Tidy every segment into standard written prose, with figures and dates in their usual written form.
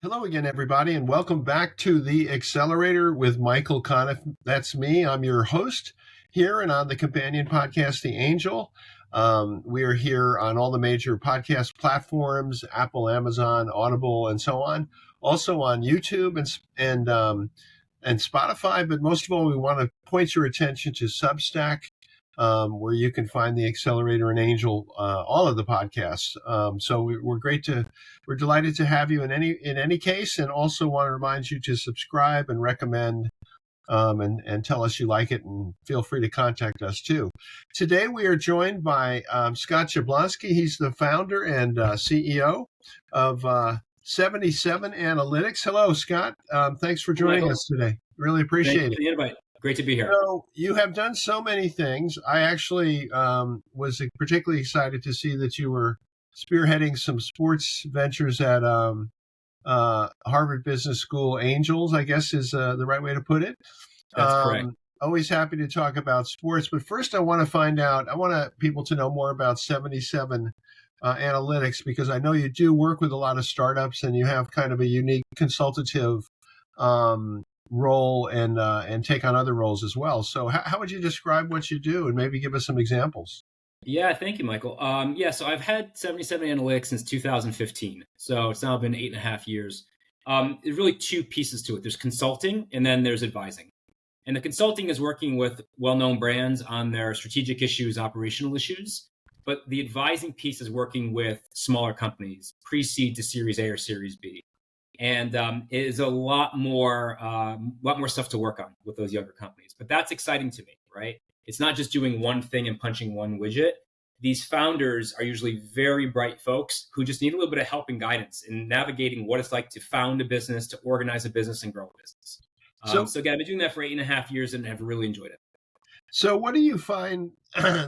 Hello again, everybody, and welcome back to the Accelerator with Michael Conniff. That's me. I'm your host here and on the companion podcast, The Angel. We are here on all the major podcast platforms, Apple, Amazon, Audible, and so on. Also on YouTube and Spotify. But most of all, we want to point your attention to Substack, where you can find the Accelerator and Angel, all of the podcasts. We're delighted to have you in any case, and also want to remind you to subscribe and recommend, and tell us you like it, and feel free to contact us too. Today we are joined by Scott Jablonski. He's the founder and CEO of 77 Analytics. Hello, Scott. Thanks for joining us today. Really appreciate it. Thank you for the invite. Great to be here. So you have done so many things. I actually was particularly excited to see that you were spearheading some sports ventures at Harvard Business School Angels, I guess is the right way to put it. That's correct. Always happy to talk about sports. But first, I want people to know more about 77 Analytics, because I know you do work with a lot of startups and you have kind of a unique consultative role and take on other roles as well. So how would you describe what you do, and maybe give us some examples? Yeah, thank you, Michael. So I've had 77 Analytics since 2015. So it's now been 8.5 years. There's really two pieces to it. There's consulting and then there's advising. And the consulting is working with well-known brands on their strategic issues, operational issues. But the advising piece is working with smaller companies, pre-seed to Series A or Series B. And it is a lot more stuff to work on with those younger companies. But that's exciting to me, right? It's not just doing one thing and punching one widget. These founders are usually very bright folks who just need a little bit of help and guidance in navigating what it's like to found a business, to organize a business, and grow a business. So again, I've been doing that for 8.5 years and have really enjoyed it. So what do you find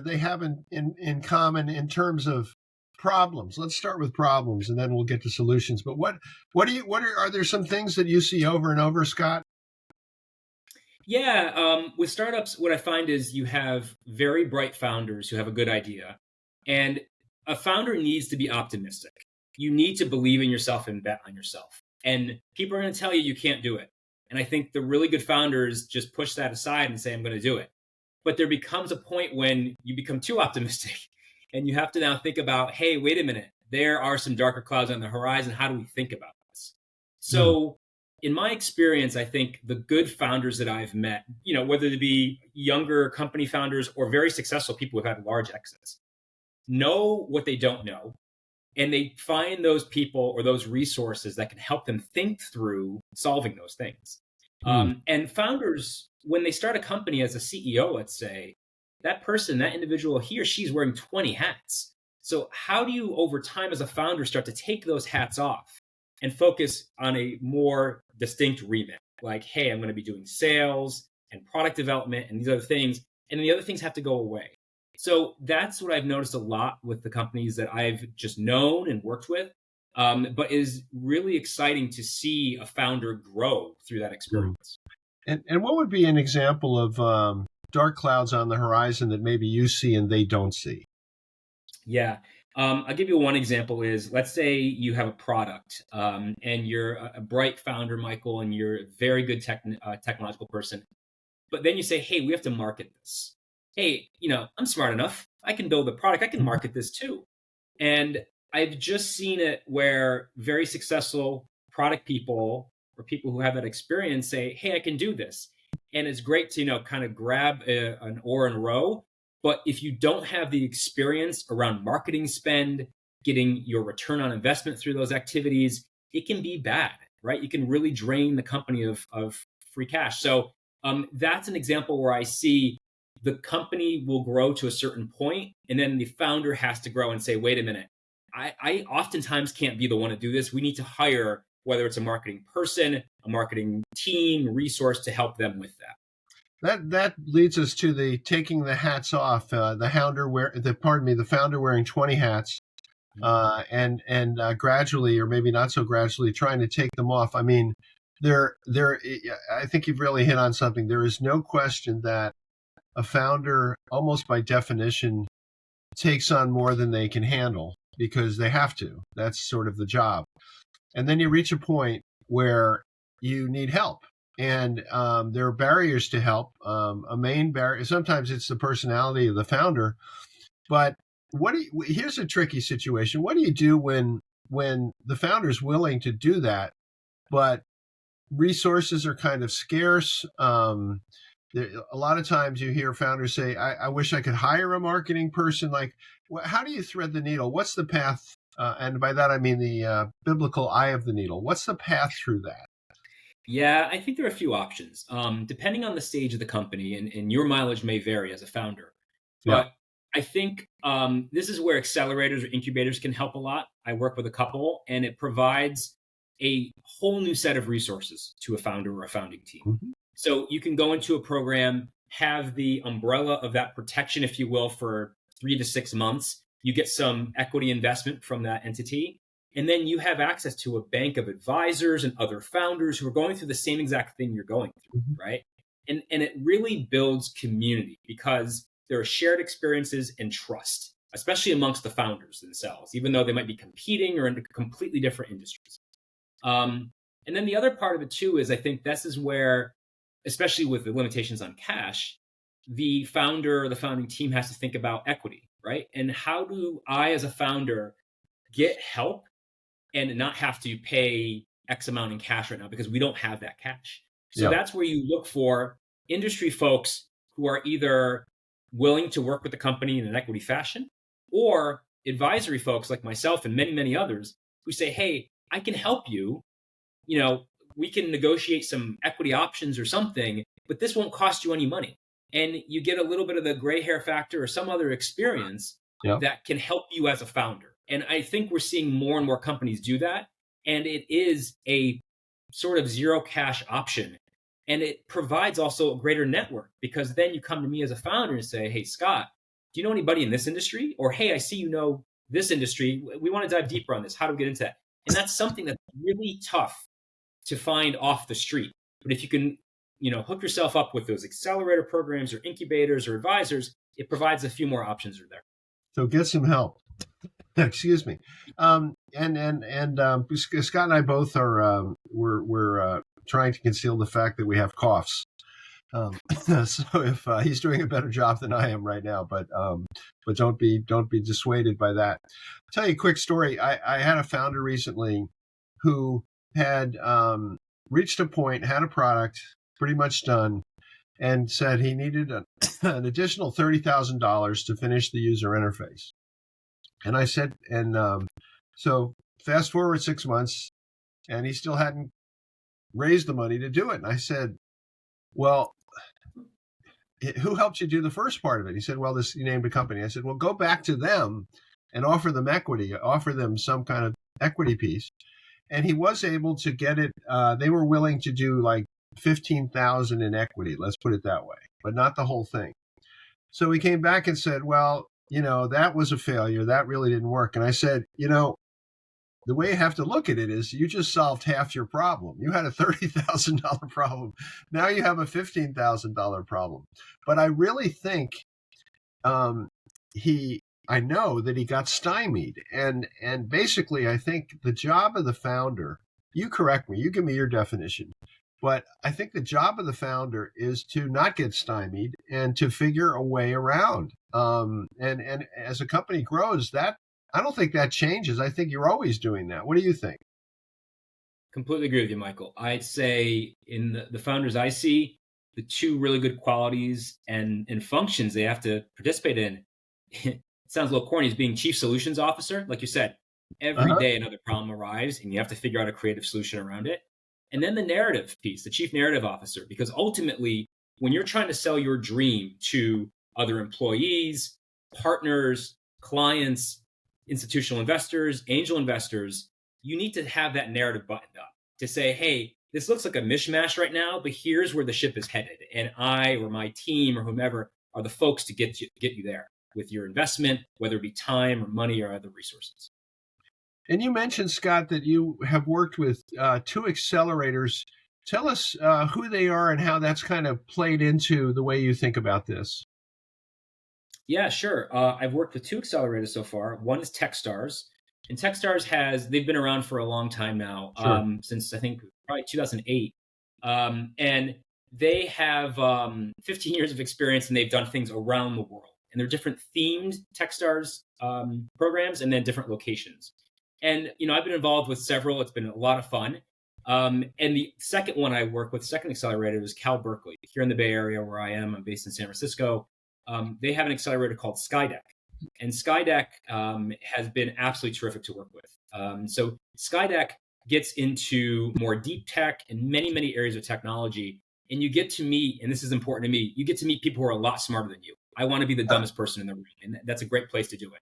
they have in common in terms of problems? Let's start with problems, and then we'll get to solutions. But are there some things that you see over and over, Scott? Yeah, with startups, what I find is you have very bright founders who have a good idea, and a founder needs to be optimistic. You need to believe in yourself and bet on yourself. And people are going to tell you can't do it. And I think the really good founders just push that aside and say, I'm going to do it. But there becomes a point when you become too optimistic and you have to now think about, hey, wait a minute, there are some darker clouds on the horizon. How do we think about this? So in my experience, I think the good founders that I've met, whether they be younger company founders or very successful people who've had large exits, know what they don't know. And they find those people or those resources that can help them think through solving those things. And founders, when they start a company as a CEO, let's say, that person, that individual, he or she's wearing 20 hats. So how do you, over time as a founder, start to take those hats off and focus on a more distinct remit? Like, hey, I'm going to be doing sales and product development and these other things. And then the other things have to go away. So that's what I've noticed a lot with the companies that I've just known and worked with, but is really exciting to see a founder grow through that experience. And what would be an example of dark clouds on the horizon that maybe you see and they don't see? Yeah. I'll give you one example is, let's say you have a product and you're a bright founder, Michael, and you're a very good technological person. But then you say, hey, we have to market this. Hey, I'm smart enough. I can build a product. I can market this too. And I've just seen it where very successful product people or people who have that experience say, hey, I can do this. And it's great to, kind of grab an oar and row. But if you don't have the experience around marketing spend, getting your return on investment through those activities, it can be bad, right? You can really drain the company of free cash. So that's an example where I see the company will grow to a certain point, and then the founder has to grow and say, wait a minute, I oftentimes can't be the one to do this. We need to hire, whether it's a marketing person, a marketing team, resource to help them with that. That leads us to the taking the hats off. The founder wearing 20 hats, and gradually, or maybe not so gradually, trying to take them off. I mean, I think you've really hit on something. There is no question that a founder, almost by definition, takes on more than they can handle because they have to. That's sort of the job. And then you reach a point where you need help. And there are barriers to help. A main barrier, sometimes it's the personality of the founder. But here's a tricky situation. What do you do when the founder is willing to do that, but resources are kind of scarce? A lot of times you hear founders say, I wish I could hire a marketing person. Like, how do you thread the needle? What's the path? And by that, I mean the biblical eye of the needle. What's the path through that? Yeah, I think there are a few options. Depending on the stage of the company, and your mileage may vary as a founder. Yeah. But I think this is where accelerators or incubators can help a lot. I work with a couple, and it provides a whole new set of resources to a founder or a founding team. Mm-hmm. So you can go into a program, have the umbrella of that protection, if you will, for 3 to 6 months. You get some equity investment from that entity. And then you have access to a bank of advisors and other founders who are going through the same exact thing you're going through, Mm-hmm. right? And it really builds community because there are shared experiences and trust, especially amongst the founders themselves, even though they might be competing or in completely different industries. And then the other part of it too is I think this is where, especially with the limitations on cash, the founder or the founding team has to think about equity, right? And how do I, as a founder, get help and not have to pay X amount in cash right now because we don't have that cash? So that's where you look for industry folks who are either willing to work with the company in an equity fashion, or advisory folks like myself and many, many others who say, hey, I can help you. We can negotiate some equity options or something, but this won't cost you any money. And you get a little bit of the gray hair factor or some other experience that can help you as a founder. And I think we're seeing more and more companies do that. And it is a sort of zero cash option. And it provides also a greater network because then you come to me as a founder and say, hey, Scott, do you know anybody in this industry? Or, hey, I see you know this industry. We want to dive deeper on this. How do we get into that? And that's something that's really tough to find off the street. But if you can, hook yourself up with those accelerator programs or incubators or advisors, it provides a few more options there. So get some help. Excuse me. And Scott and I both are we're trying to conceal the fact that we have coughs. So if he's doing a better job than I am right now, but don't be dissuaded by that. I'll tell you a quick story. I had a founder recently who had reached a point, had a product pretty much done, and said he needed an additional $30,000 to finish the user interface. And I said, so fast forward 6 months, and he still hadn't raised the money to do it. And I said, well, who helped you do the first part of it? He said, well, you named a company. I said, well, go back to them and offer them equity, offer them some kind of equity piece. And he was able to get it. They were willing to do like $15,000 in equity, let's put it that way, but not the whole thing. So he came back and said, well, that was a failure. That really didn't work. And I said, the way you have to look at it is you just solved half your problem. You had a $30,000 problem. Now you have a $15,000 problem. But I really think I know that he got stymied. And basically, I think the job of the founder, you correct me, you give me your definition, but I think the job of the founder is to not get stymied and to figure a way around. And as a company grows, I don't think that changes. I think you're always doing that. What do you think? Completely agree with you, Michael. I'd say in the founders I see, the two really good qualities and functions they have to participate in, it sounds a little corny, is being chief solutions officer. Like you said, every day another problem arrives and you have to figure out a creative solution around it. And then the narrative piece, the chief narrative officer, because ultimately when you're trying to sell your dream to other employees, partners, clients, institutional investors, angel investors, you need to have that narrative buttoned up to say, hey, this looks like a mishmash right now, but here's where the ship is headed. And I or my team or whomever are the folks to get you there with your investment, whether it be time or money or other resources. And you mentioned, Scott, that you have worked with 2 accelerators. Tell us who they are and how that's kind of played into the way you think about this. Yeah, sure. I've worked with 2 accelerators so far. One is Techstars, And they've been around for a long time now, Sure. since I think probably 2008. And they have 15 years of experience, and they've done things around the world. And they're different themed Techstars programs, and then different locations. And I've been involved with several. It's been a lot of fun. And the second one I work with, second accelerator, is Cal Berkeley here in the Bay Area where I am. I'm based in San Francisco. They have an accelerator called Skydeck, and Skydeck has been absolutely terrific to work with. So Skydeck gets into more deep tech and many, many areas of technology. And you get to meet, and this is important to me, you get to meet people who are a lot smarter than you. I want to be the dumbest person in the room, and that's a great place to do it.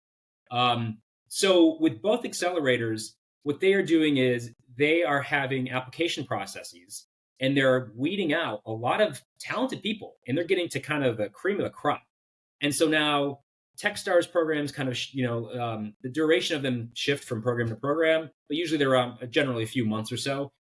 So with both accelerators, what they are doing is they are having application processes, and they're weeding out a lot of talented people, and they're getting to kind of the cream of the crop. And so now Techstars programs kind of, the duration of them shift from program to program, but usually they're generally a few months or so.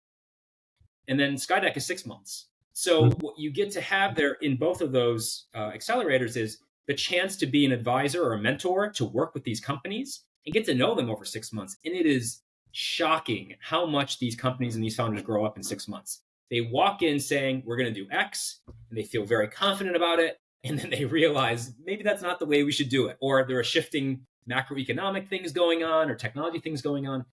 And then Skydeck is 6 months. So what you get to have there in both of those accelerators is the chance to be an advisor or a mentor to work with these companies and get to know them over 6 months. And it is shocking how much these companies and these founders grow up in 6 months. They walk in saying, we're going to do X, and they feel very confident about it. And then they realize maybe that's not the way we should do it. Or there are shifting macroeconomic things going on or technology things going on.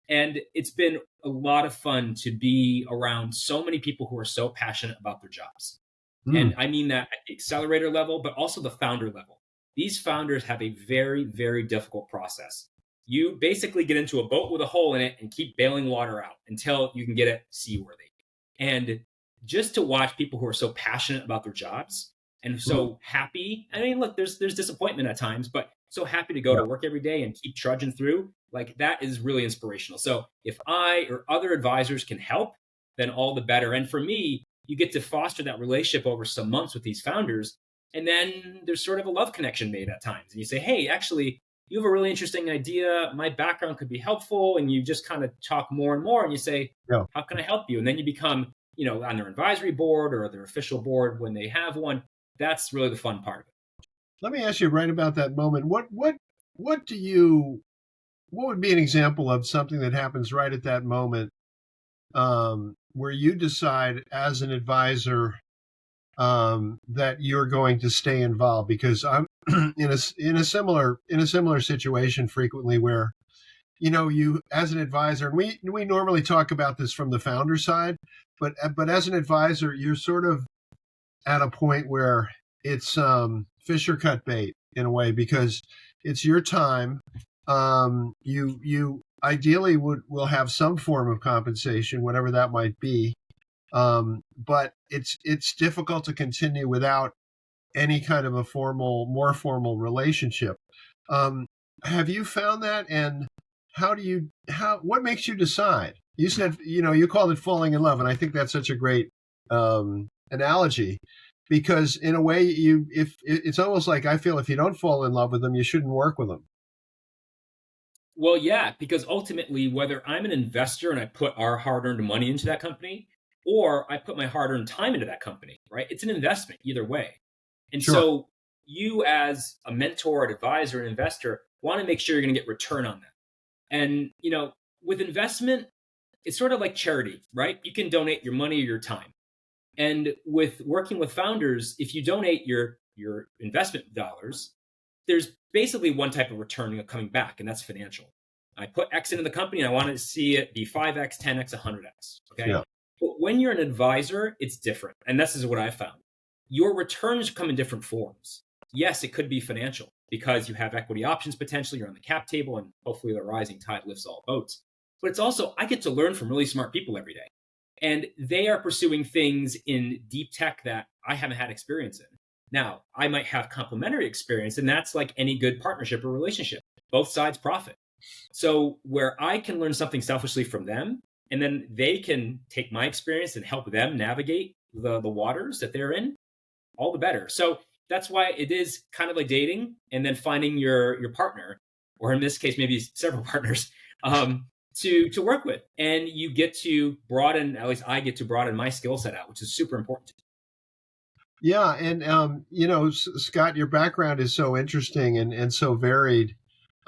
And it's been a lot of fun to be around so many people who are so passionate about their jobs. And I mean that at the accelerator level, but also the founder level. These founders have a very, very difficult process. You basically get into a boat with a hole in it and keep bailing water out until you can get it seaworthy. And just to watch people who are so passionate about their jobs and so happy. I mean, look, there's disappointment at times, but so happy to go to work every day and keep trudging through. Like, that is really inspirational. So if I or other advisors can help, then all the better. And for me, you get to foster that relationship over some months with these founders. And then there's sort of a love connection made at times. And you say, hey, actually, you have a really interesting idea. My background could be helpful. And you just kind of talk more and more. And you say, how can I help you? And then you become, on their advisory board or their official board when they have one. That's really the fun part of it. Let me ask you right about that moment. What would be an example of something that happens right at that moment, where you decide as an advisor that you're going to stay involved? Because I'm in a similar situation frequently where, you as an advisor, and we normally talk about this from the founder side, but as an advisor, you're sort of at a point where it's fish or cut bait in a way, because it's your time. You ideally will have some form of compensation, whatever that might be. But it's difficult to continue without any kind of a more formal relationship. Have you found that? And what makes you decide? You said, you called it falling in love. And I think that's such a great, analogy, because in a way if it's almost like, I feel if you don't fall in love with them, you shouldn't work with them. Well, yeah, because ultimately, whether I'm an investor and I put our hard-earned money into that company, or I put my hard-earned time into that company, right? It's an investment either way. And so you, as a mentor, an advisor, an investor, want to make sure you're going to get return on that. And, with investment, it's sort of like charity, right? You can donate your money or your time. And with working with founders, if you donate your investment dollars, there's basically one type of return coming back, and that's financial. I put X into the company, and I want to see it be 5X, 10X, 100X. Okay. Yeah. But when you're an advisor, it's different. And this is what I found. Your returns come in different forms. Yes, it could be financial because you have equity options potentially, you're on the cap table, and hopefully the rising tide lifts all boats. But it's also, I get to learn from really smart people every day. And they are pursuing things in deep tech that I haven't had experience in. Now, I might have complementary experience, and that's like any good partnership or relationship. Both sides profit. So where I can learn something selfishly from them, and then they can take my experience and help them navigate the waters that they're in, all the better. So that's why it is kind of like dating and then finding your partner, or in this case, maybe several partners, to work with. And you get to broaden, at least I get to broaden my skill set out, which is super important. Yeah. And, Scott, your background is so interesting and so varied.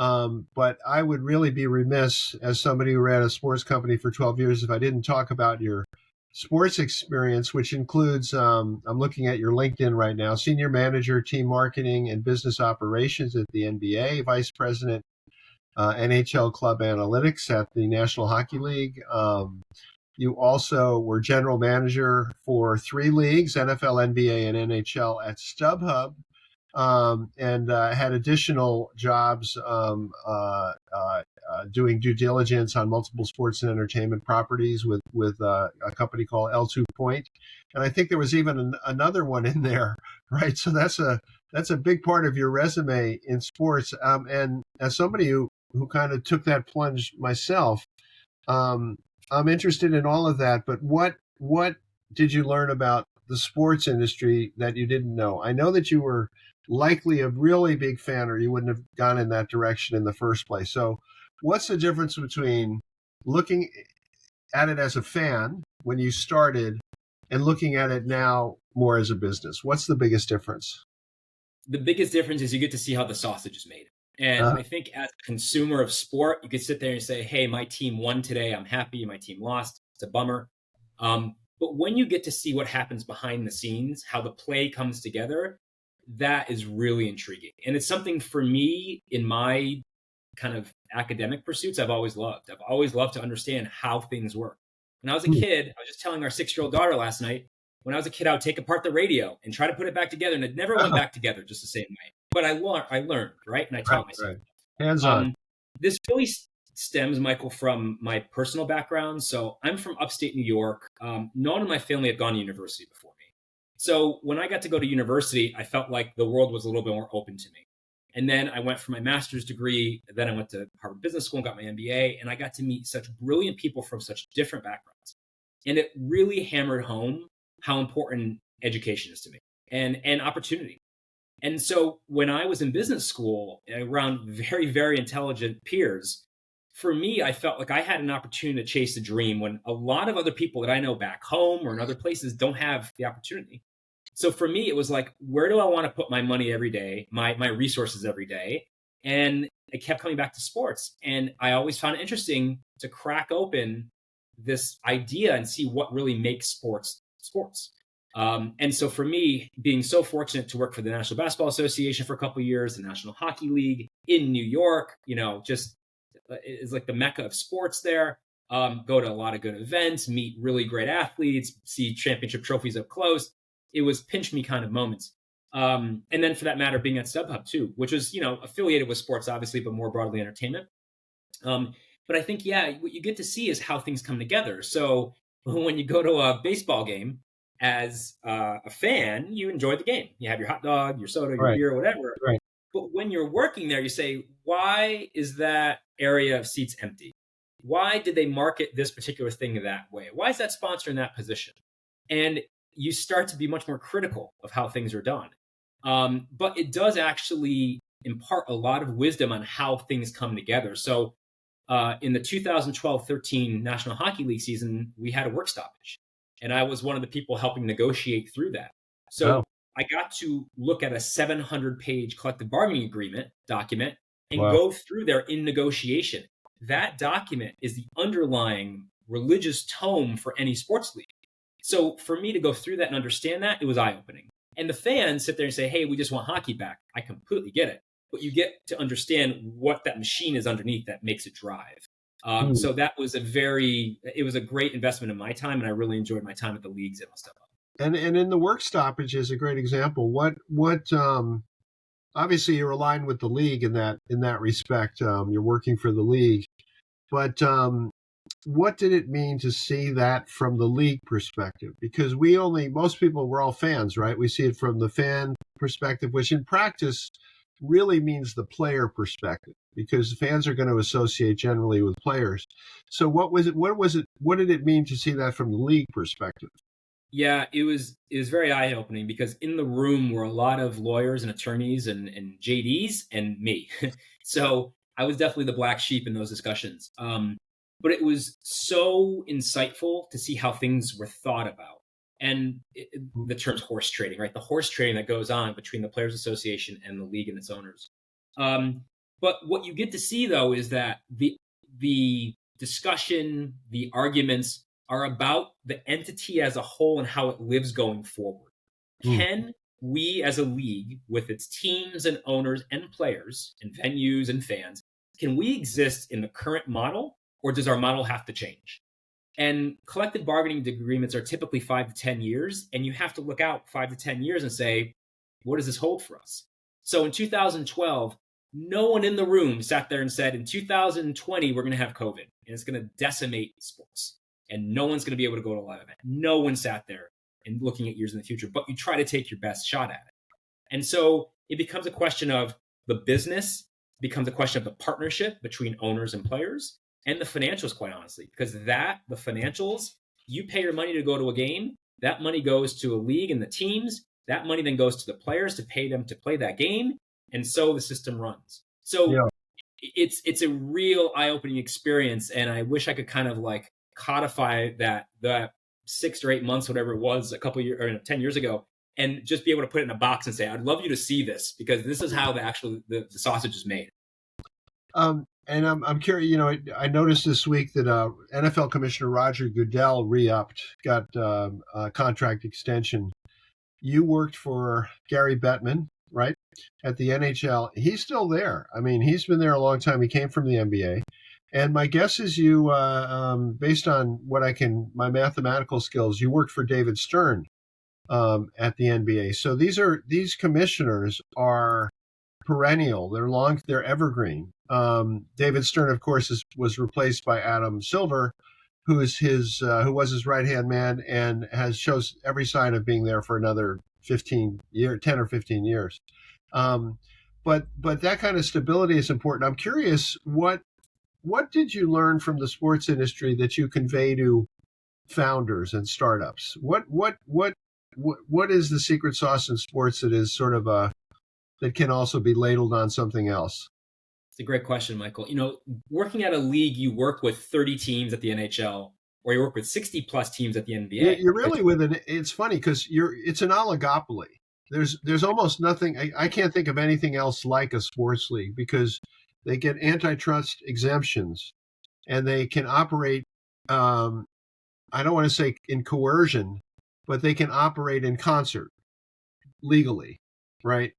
But I would really be remiss as somebody who ran a sports company for 12 years if I didn't talk about your sports experience, which includes, I'm looking at your LinkedIn right now, senior manager, team marketing and business operations at the NBA, vice president, NHL club analytics at the National Hockey League. You also were general manager for 3 leagues, NFL, NBA, and NHL at StubHub, and had additional jobs doing due diligence on multiple sports and entertainment properties with a company called L2 Point, and I think there was even another one in there, right? So that's a big part of your resume in sports. And as somebody who kind of took that plunge myself, um, I'm interested in all of that. But what did you learn about the sports industry that you didn't know? I know that you were likely a really big fan, or you wouldn't have gone in that direction in the first place. So, what's the difference between looking at it as a fan when you started and looking at it now more as a business? What's the biggest difference? The biggest difference is you get to see how the sausage is made. And Uh, I think as a consumer of sport, you could sit there and say, hey, my team won today. I'm happy. My team lost. It's a bummer. But when you get to see what happens behind the scenes, how the play comes together, that is really intriguing. And it's something for me in my kind of academic pursuits I've always loved. I've always loved to understand how things work. When I was a kid, I was just telling our 6-year-old daughter last night, when I was a kid, I would take apart the radio and try to put it back together, and it never went back together just the same way. But I learned, right? And I right, taught myself. right. Hands on. Um, this really stems, Michael, from my personal background. So I'm from upstate New York. No one in my family had gone to university before me. So when I got to go to university, I felt like the world was a little bit more open to me. And then I went for my master's degree. Then I went to Harvard Business School and got my MBA. And I got to meet such brilliant people from such different backgrounds. And it really hammered home how important education is to me and opportunity. And so when I was in business school around very, very intelligent peers, for me, I felt like I had an opportunity to chase a dream when a lot of other people that I know back home or in other places don't have the opportunity. So for me, it was like, where do I want to put my money every day, my resources every day? And I kept coming back to sports. And I always found it interesting to crack open this idea and see what really makes sports sports. And so for me, being so fortunate to work for the National Basketball Association for a couple of years, the National Hockey League in New York, just is like the mecca of sports there. Go to a lot of good events, meet really great athletes, see championship trophies up close. It was pinch me kind of moments. And then for that matter, being at StubHub too, which was, affiliated with sports, obviously, but more broadly entertainment. But I think, yeah, what you get to see is how things come together. So when you go to a baseball game as a fan, you enjoy the game. You have your hot dog, your soda, your Right, beer, whatever. right. But when you're working there, you say, why is that area of seats empty? Why did they market this particular thing that way? Why is that sponsor in that position? And you start to be much more critical of how things are done. But it does actually impart a lot of wisdom on how things come together. So in the 2012-13 National Hockey League season, we had a work stoppage. And I was one of the people helping negotiate through that. Oh, So I got to look at a 700-page collective bargaining agreement document and wow. go through there in negotiation. That document is the underlying religious tome for any sports league. So for me to go through that and understand that, it was eye-opening. And the fans sit there and say, hey, we just want hockey back. I completely get it. But you get to understand what that machine is underneath that makes it drive. Hmm. So that was it was a great investment in my time, and I really enjoyed my time at the leagues and stuff. And in the work stoppage is a great example. What obviously you're aligned with the league in that respect. You're working for the league, but what did it mean to see that from the league perspective? Because most people, we're all fans, right? We see it from the fan perspective, which in practice really means the player perspective, because fans are going to associate generally with players. So what was it? What did it mean to see that from the league perspective? Yeah, it was very eye opening because in the room were a lot of lawyers and attorneys and JDs and me. So I was definitely the black sheep in those discussions. But it was so insightful to see how things were thought about. And the term's horse trading, right? The horse trading that goes on between the Players Association and the league and its owners. Um, But what you get to see though is that the discussion, the arguments are about the entity as a whole and how it lives going forward. Mm. Can we as a league with its teams and owners and players and venues and fans, can we exist in the current model or does our model have to change? And collective bargaining agreements are typically 5 to 10 years. And you have to look out 5 to 10 years and say, what does this hold for us? So in 2012, no one in the room sat there and said, in 2020, we're going to have COVID and it's going to decimate sports and no one's going to be able to go to a live event. No one sat there and looking at years in the future, but you try to take your best shot at it. And so it becomes a question of the business, becomes a question of the partnership between owners and players, and the financials, quite honestly, because the financials, you pay your money to go to a game, that money goes to a league and the teams, that money then goes to the players to pay them to play that game, and so the system runs. So Yeah. it's a real eye-opening experience, and I wish I could kind of like codify that 6 or 8 months, whatever it was, a couple years or 10 years ago, and just be able to put it in a box and say, I'd love you to see this because this is how the sausage is made. And I'm curious. I noticed this week that NFL Commissioner Roger Goodell re-upped, got a contract extension. You worked for Gary Bettman, right, at the NHL. He's still there. I mean, he's been there a long time. He came from the NBA. And my guess is you, based on my mathematical skills, you worked for David Stern at the NBA. So these commissioners are perennial. They're evergreen. David Stern, of course, was replaced by Adam Silver, who was his right hand man and shows every sign of being there for another 10 or 15 years. But that kind of stability is important. I'm curious, what did you learn from the sports industry that you convey to founders and startups? What is the secret sauce in sports that is sort of that can also be ladled on something else? It's a great question, Michael. Working at a league, you work with 30 teams at the NHL, or you work with 60 plus teams at the NBA. You're really it's funny because it's an oligopoly. There's almost nothing. I can't think of anything else like a sports league because they get antitrust exemptions and they can operate. I don't want to say in coercion, but they can operate in concert legally, right?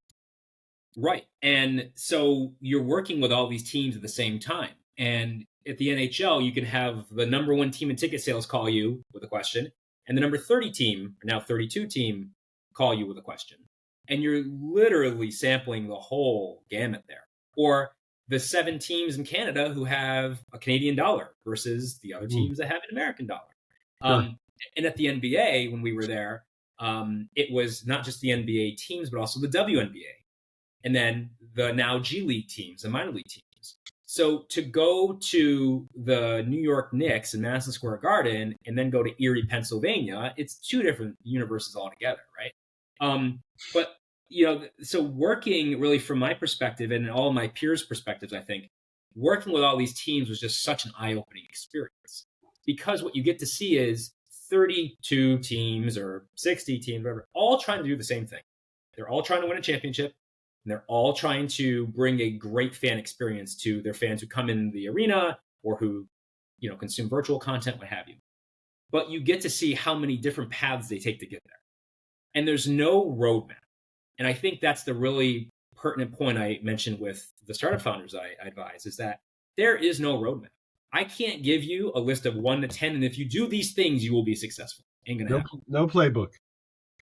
Right. And so you're working with all these teams at the same time. And at the NHL, you can have the number 1 team in ticket sales call you with a question, and the number 30 team, or now 32 team, call you with a question. And you're literally sampling the whole gamut there. Or the 7 teams in Canada who have a Canadian dollar versus the other teams that have an American dollar. Sure. And at the NBA, when we were there, it was not just the NBA teams, but also the WNBA. And then the now G League teams, the minor league teams. So to go to the New York Knicks in Madison Square Garden and then go to Erie, Pennsylvania, it's 2 different universes altogether, right? But, so working really from my perspective and all my peers' perspectives, I think, working with all these teams was just such an eye-opening experience. Because what you get to see is 32 teams or 60 teams, whatever, all trying to do the same thing. They're all trying to win a championship. And they're all trying to bring a great fan experience to their fans who come in the arena or who, consume virtual content, what have you. But you get to see how many different paths they take to get there. And there's no roadmap. And I think that's the really pertinent point I mentioned with the startup founders I advise is that there is no roadmap. I can't give you a list of 1 to 10. And if you do these things, you will be successful. Ain't gonna happen. No playbook.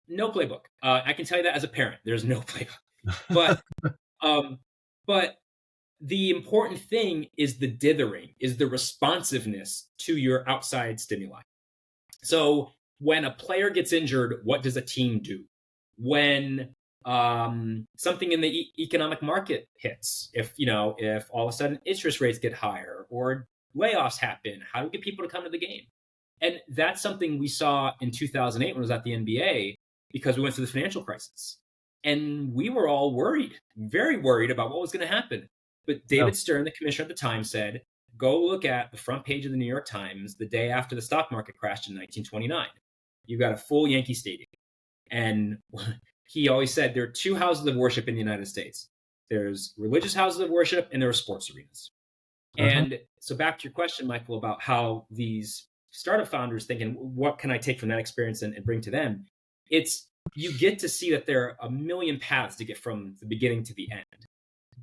No playbook. I can tell you that as a parent, there's no playbook. But the important thing is the dithering, is the responsiveness to your outside stimuli. So when a player gets injured, what does a team do? When something in the economic market hits, if all of a sudden interest rates get higher or layoffs happen, how do we get people to come to the game? And that's something we saw in 2008 when I was at the NBA because we went through the financial crisis. And we were all worried, very worried about what was going to happen. But David Stern, the commissioner at the time, said, go look at the front page of the New York Times the day after the stock market crashed in 1929. You've got a full Yankee Stadium. And he always said there are 2 houses of worship in the United States. there's religious houses of worship, and there are sports arenas. And so back to your question, Michael, about how these startup founders thinking, what can I take from that experience and bring to them? It's you get to see that there are a million paths to get from the beginning to the end.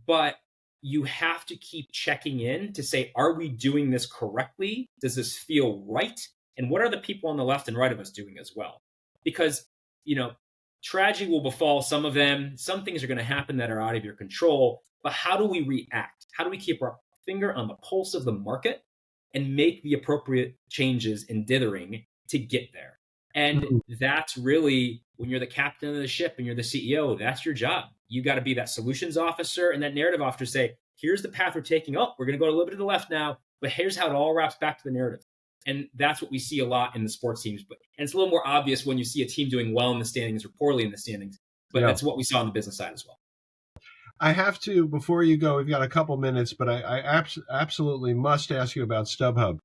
But you have to keep checking in to say, are we doing this correctly? Does this feel right? And what are the people on the left and right of us doing as well? Because, tragedy will befall some of them. Some things are going to happen that are out of your control. But how do we react? How do we keep our finger on the pulse of the market and make the appropriate changes and dithering to get there? And that's really, when you're the captain of the ship and you're the CEO, that's your job. You got to be that solutions officer and that narrative officer. Say, here's the path we're taking. Oh, we're going to go a little bit to the left now, but here's how it all wraps back to the narrative. And that's what we see a lot in the sports teams. And it's a little more obvious when you see a team doing well in the standings or poorly in the standings. But that's what we saw on the business side as well. I have to, before you go, we've got a couple minutes, but I absolutely must ask you about StubHub.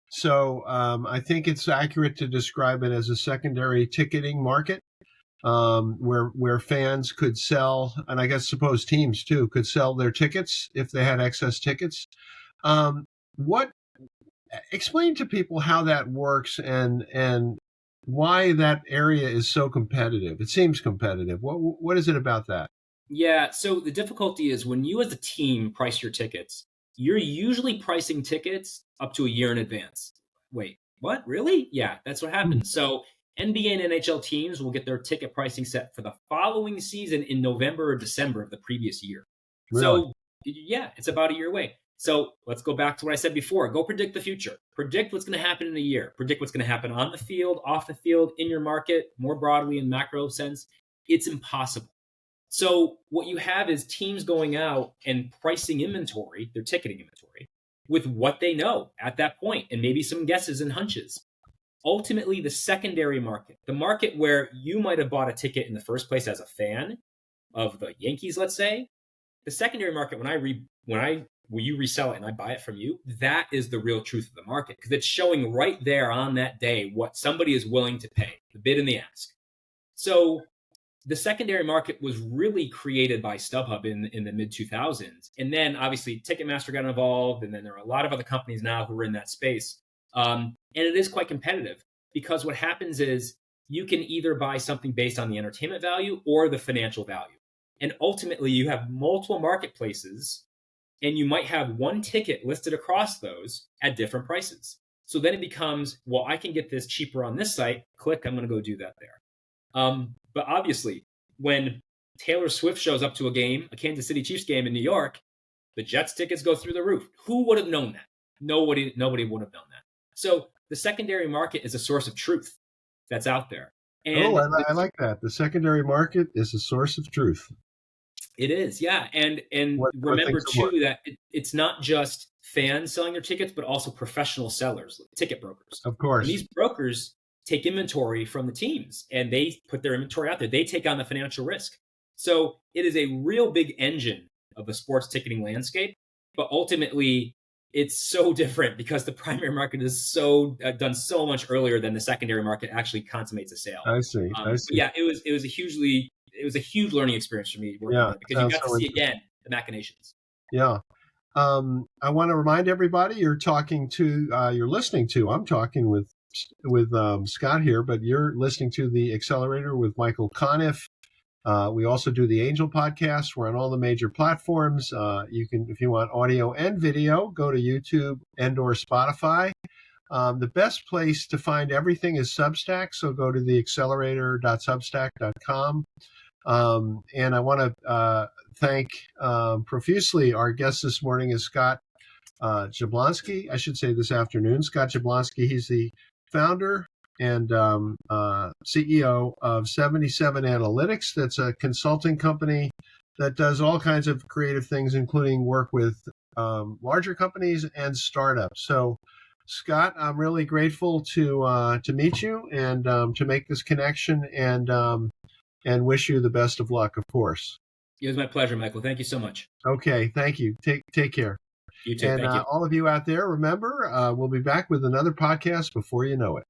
So I think it's accurate to describe it as a secondary ticketing market, where fans could sell, and I suppose teams too, could sell their tickets if they had excess tickets. Explain to people how that works and why that area is so competitive. It seems competitive. What is it about that? Yeah, so the difficulty is when you as a team price your tickets, you're usually pricing tickets up to a year in advance. Wait, what? Really? Yeah, that's what happens. So NBA and NHL teams will get their ticket pricing set for the following season in November or December of the previous year. Really? So yeah, it's about a year away. So let's go back to what I said before. Go predict the future. Predict what's going to happen in a year. Predict what's going to happen on the field, off the field, in your market, more broadly in macro sense. It's impossible. So what you have is teams going out and pricing inventory, their ticketing inventory, with what they know at that point, and maybe some guesses and hunches. Ultimately, the secondary market, the market where you might have bought a ticket in the first place as a fan of the Yankees, let's say, the secondary market, when you resell it and I buy it from you, that is the real truth of the market, because it's showing right there on that day what somebody is willing to pay, the bid and the ask. So the secondary market was really created by StubHub in the mid-2000s. And then obviously Ticketmaster got involved, and then there are a lot of other companies now who are in that space. And it is quite competitive, because what happens is you can either buy something based on the entertainment value or the financial value. And ultimately you have multiple marketplaces, and you might have one ticket listed across those at different prices. So then it becomes, well, I can get this cheaper on this site. Click, I'm going to go do that there. But obviously, when Taylor Swift shows up to a game, a Kansas City Chiefs game in New York, the Jets tickets go through the roof. Who would have known that? Nobody would have known that. So the secondary market is a source of truth that's out there. And I like that. The secondary market is a source of truth. It is, yeah. And remember, too, that it's not just fans selling their tickets, but also professional sellers, ticket brokers. Of course. And these brokers take inventory from the teams, and they put their inventory out there. They take on the financial risk. So it is a real big engine of the sports ticketing landscape. But ultimately, it's so different because the primary market is so done so much earlier than the secondary market actually consummates a sale. I see. Yeah, it was a huge learning experience for me working on it, because you got to see again the machinations. Yeah. I want to remind everybody you're listening to. I'm talking with Scott here, but you're listening to the Accelerator with Michael Conniff. We also do the Angel podcast. We're on all the major platforms. You can, if you want audio and video, go to YouTube and/or Spotify. The best place to find everything is Substack, so go to theaccelerator.substack.com. And I want to thank profusely our guest this morning is Scott Jablonski. I should say this afternoon. Scott Jablonski, he's the founder and CEO of 77 Analytics. That's a consulting company that does all kinds of creative things, including work with larger companies and startups. So, Scott, I'm really grateful to meet you and to make this connection, and wish you the best of luck, of course. It was my pleasure, Michael. Thank you so much. Okay, thank you. Take care. You too. And thank you. All of you out there, remember, we'll be back with another podcast before you know it.